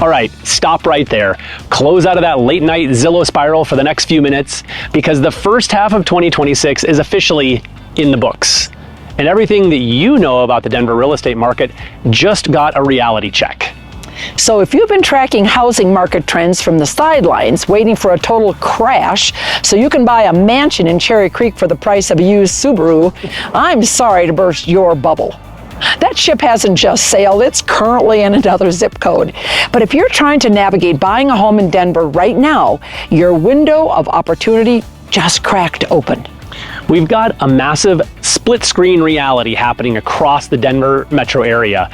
All right, stop right there. Close out of that late night Zillow spiral for the next few minutes, because the first half of 2026 is officially in the books. And everything that you know about the Denver real estate market just got a reality check. So if you've been tracking housing market trends from the sidelines, waiting for a total crash so you can buy a mansion in Cherry Creek for the price of a used Subaru, I'm sorry to burst your bubble. That ship hasn't just sailed, it's currently in another zip code. But if you're trying to navigate buying a home in Denver right now, your window of opportunity just cracked open. We've got a massive split screen reality happening across the Denver metro area.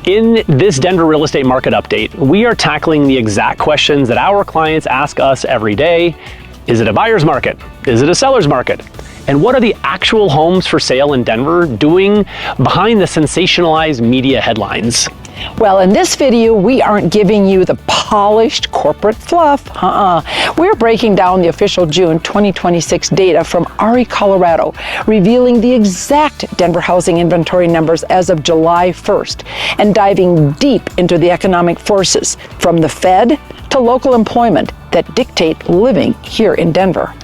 In this Denver real estate market update, we are tackling the exact questions that our clients ask us every day. Is it a buyer's market? Is it a seller's market? And what are the actual homes for sale in Denver doing behind the sensationalized media headlines? Well, in this video, we aren't giving you the polished corporate fluff. We're breaking down the official June 2026 data from REcolorado, revealing the exact Denver housing inventory numbers as of July 1st, and diving deep into the economic forces from the Fed to local employment that dictate living here in Denver.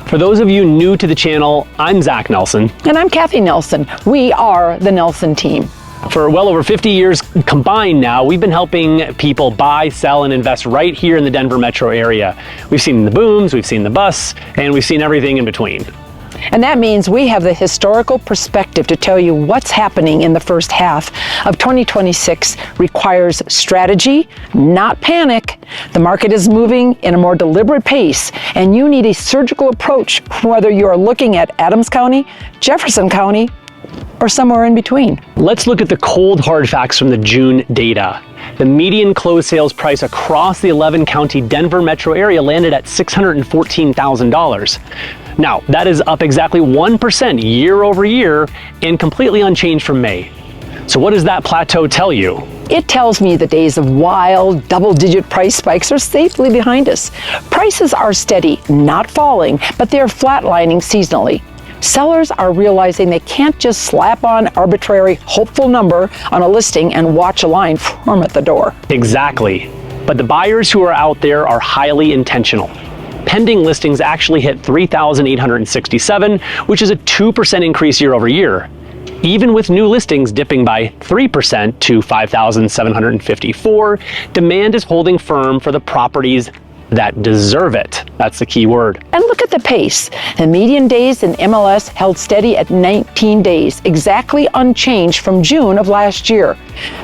For those of you new to the channel, I'm Zac Nelson. And I'm Kathy Nelson. We are the Nelson team. For well over 50 years combined now, we've been helping people buy, sell, and invest right here in the Denver metro area. We've seen the booms, we've seen the busts, and we've seen everything in between. And that means we have the historical perspective to tell you what's happening in the first half of 2026 requires strategy, not panic. The market is moving in a more deliberate pace, and you need a surgical approach, whether you're looking at Adams County, Jefferson County, or somewhere in between. Let's look at the cold hard facts from the June data. The median closed sales price across the 11-county Denver metro area landed at $614,000. Now, that is up exactly 1% year over year and completely unchanged from May. So what does that plateau tell you? It tells me the days of wild, double-digit price spikes are safely behind us. Prices are steady, not falling, but they're flatlining seasonally. Sellers are realizing they can't just slap on arbitrary, hopeful number on a listing and watch a line form at the door. Exactly. But the buyers who are out there are highly intentional. Pending listings actually hit 3,867, which is a 2% increase year over year. Even with new listings dipping by 3% to 5,754, demand is holding firm for the properties that deserve it. That's the key word. And look at the pace. The median days in MLS held steady at 19 days, exactly unchanged from June of last year.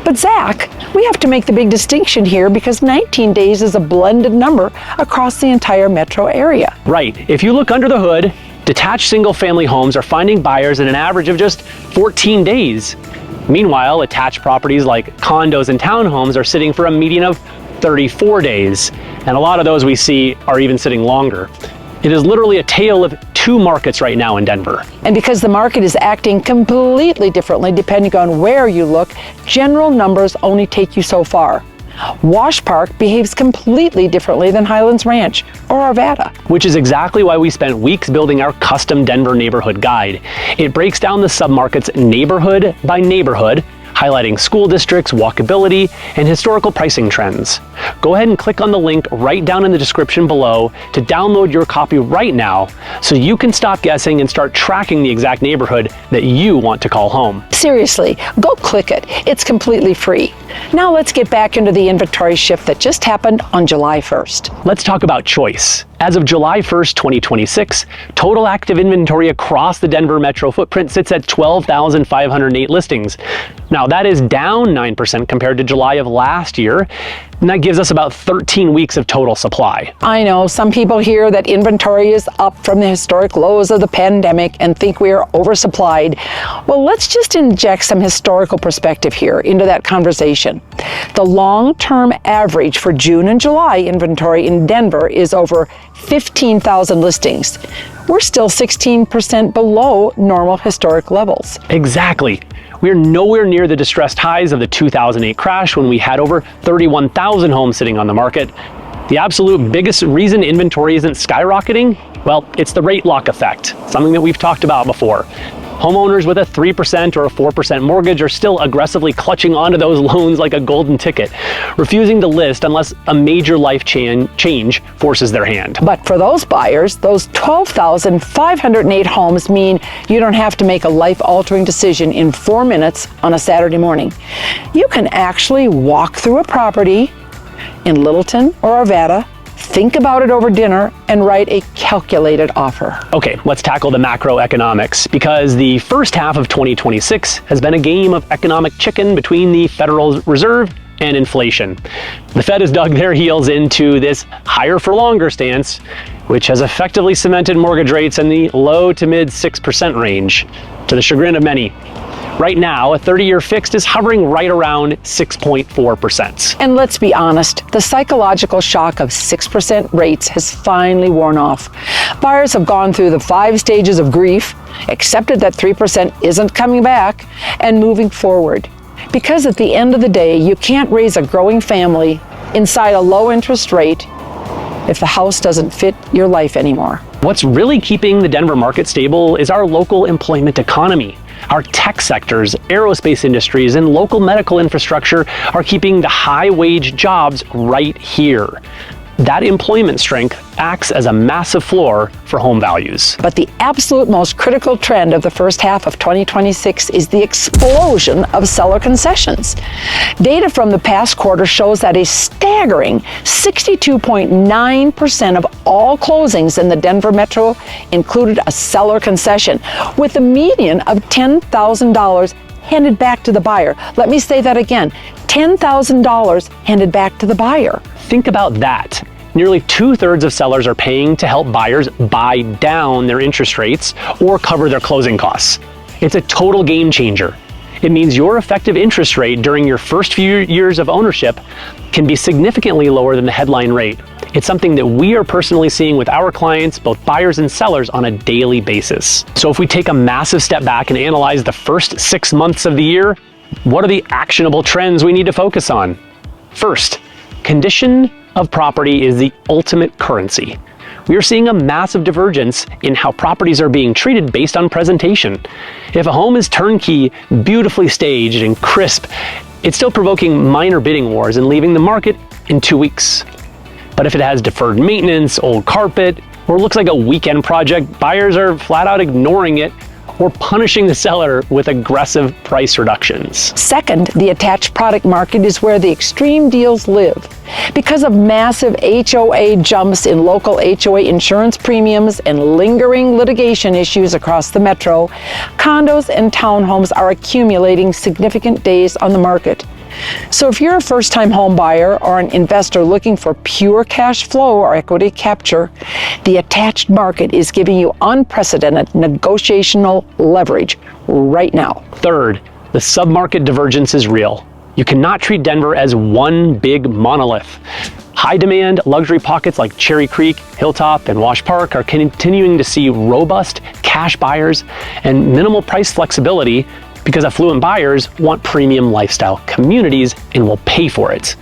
But Zac, we have to make the big distinction here because 19 days is a blended number across the entire metro area. Right. If you look under the hood, detached single-family homes are finding buyers in an average of just 14 days. Meanwhile, attached properties like condos and townhomes are sitting for a median of 34 days, and a lot of those we see are even sitting longer. It is literally a tale of two markets right now in Denver. And because the market is acting completely differently depending on where you look, general numbers only take you so far. Wash Park behaves completely differently than Highlands Ranch or Arvada. Which is exactly why we spent weeks building our custom Denver neighborhood guide. It breaks down the submarkets neighborhood by neighborhood, highlighting school districts, walkability, and historical pricing trends. Go ahead and click on the link right down in the description below to download your copy right now so you can stop guessing and start tracking the exact neighborhood that you want to call home. Seriously, go click it. It's completely free. Now let's get back into the inventory shift that just happened on July 1st. Let's talk about choice. As of July 1st, 2026, total active inventory across the Denver metro footprint sits at 12,508 listings. Now that is down 9% compared to July of last year, and that gives us about 13 weeks of total supply. I know some people hear that inventory is up from the historic lows of the pandemic and think we are oversupplied. Well, let's just inject some historical perspective here into that conversation. The long-term average for June and July inventory in Denver is over 15,000 listings. We're still 16% below normal historic levels. Exactly. We're nowhere near the distressed highs of the 2008 crash when we had over 31,000 homes sitting on the market. The absolute biggest reason inventory isn't skyrocketing, well, it's the rate lock effect, something that we've talked about before. Homeowners with a 3% or a 4% mortgage are still aggressively clutching onto those loans like a golden ticket, refusing to list unless a major life change forces their hand. But for those buyers, those 12,508 homes mean you don't have to make a life-altering decision in 4 minutes on a Saturday morning. You can actually walk through a property in Littleton or Arvada, think about it over dinner, and write a calculated offer. Okay, let's tackle the macroeconomics, because the first half of 2026 has been a game of economic chicken between the Federal Reserve and inflation. The Fed has dug their heels into this higher for longer stance, which has effectively cemented mortgage rates in the low to mid 6% range, to the chagrin of many. Right now, a 30-year fixed is hovering right around 6.4%. And let's be honest, the psychological shock of 6% rates has finally worn off. Buyers have gone through the 5 stages of grief, accepted that 3% isn't coming back, and moving forward. Because at the end of the day, you can't raise a growing family inside a low interest rate if the house doesn't fit your life anymore. What's really keeping the Denver market stable is our local employment economy. Our tech sectors, aerospace industries, and local medical infrastructure are keeping the high-wage jobs right here. That employment strength acts as a massive floor for home values. But the absolute most critical trend of the first half of 2026 is the explosion of seller concessions. Data from the past quarter shows that a staggering 62.9% of all closings in the Denver metro included a seller concession, with a median of $10,000 handed back to the buyer. Let me say that again, $10,000 handed back to the buyer. Think about that. Nearly 2/3 of sellers are paying to help buyers buy down their interest rates or cover their closing costs. It's a total game changer. It means your effective interest rate during your first few years of ownership can be significantly lower than the headline rate. It's something that we are personally seeing with our clients, both buyers and sellers, on a daily basis. So if we take a massive step back and analyze the first 6 months of the year, what are the actionable trends we need to focus on? First, condition of property is the ultimate currency. We are seeing a massive divergence in how properties are being treated based on presentation. If a home is turnkey, beautifully staged, and crisp, it's still provoking minor bidding wars and leaving the market in 2 weeks. But if it has deferred maintenance, old carpet, or looks like a weekend project, buyers are flat out ignoring it or punishing the seller with aggressive price reductions. Second, the attached product market is where the extreme deals live. Because of massive HOA jumps in local HOA insurance premiums and lingering litigation issues across the metro, condos and townhomes are accumulating significant days on the market. So if you're a first-time home buyer or an investor looking for pure cash flow or equity capture, the attached market is giving you unprecedented negotiational leverage right now. Third, the submarket divergence is real. You cannot treat Denver as one big monolith. High-demand luxury pockets like Cherry Creek, Hilltop, and Wash Park are continuing to see robust cash buyers and minimal price flexibility because affluent buyers want premium lifestyle communities and will pay for it.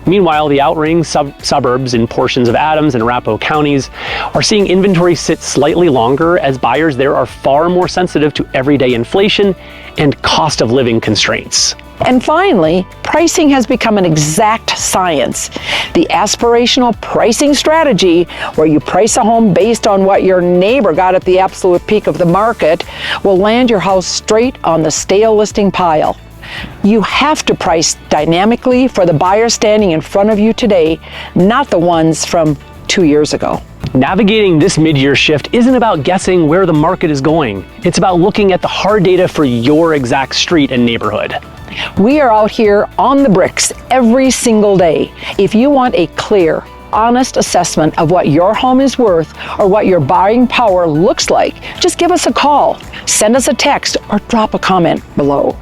Meanwhile, the outlying suburbs in portions of Adams and Arapahoe counties are seeing inventory sit slightly longer as buyers there are far more sensitive to everyday inflation and cost of living constraints. And finally, pricing has become an exact science. The aspirational pricing strategy, where you price a home based on what your neighbor got at the absolute peak of the market, will land your house straight on the stale listing pile. You have to price dynamically for the buyer standing in front of you today, not the ones from 2 years ago. Navigating this mid-year shift isn't about guessing where the market is going. It's about looking at the hard data for your exact street and neighborhood. We are out here on the bricks every single day. If you want a clear, honest assessment of what your home is worth or what your buying power looks like, just give us a call, send us a text, or drop a comment below.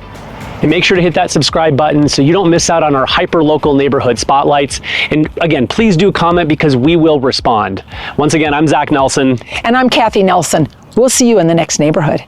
And make sure to hit that subscribe button so you don't miss out on our hyper-local neighborhood spotlights. And again, please do comment because we will respond. Once again, I'm Zac Nelson. And I'm Kathy Nelson. We'll see you in the next neighborhood.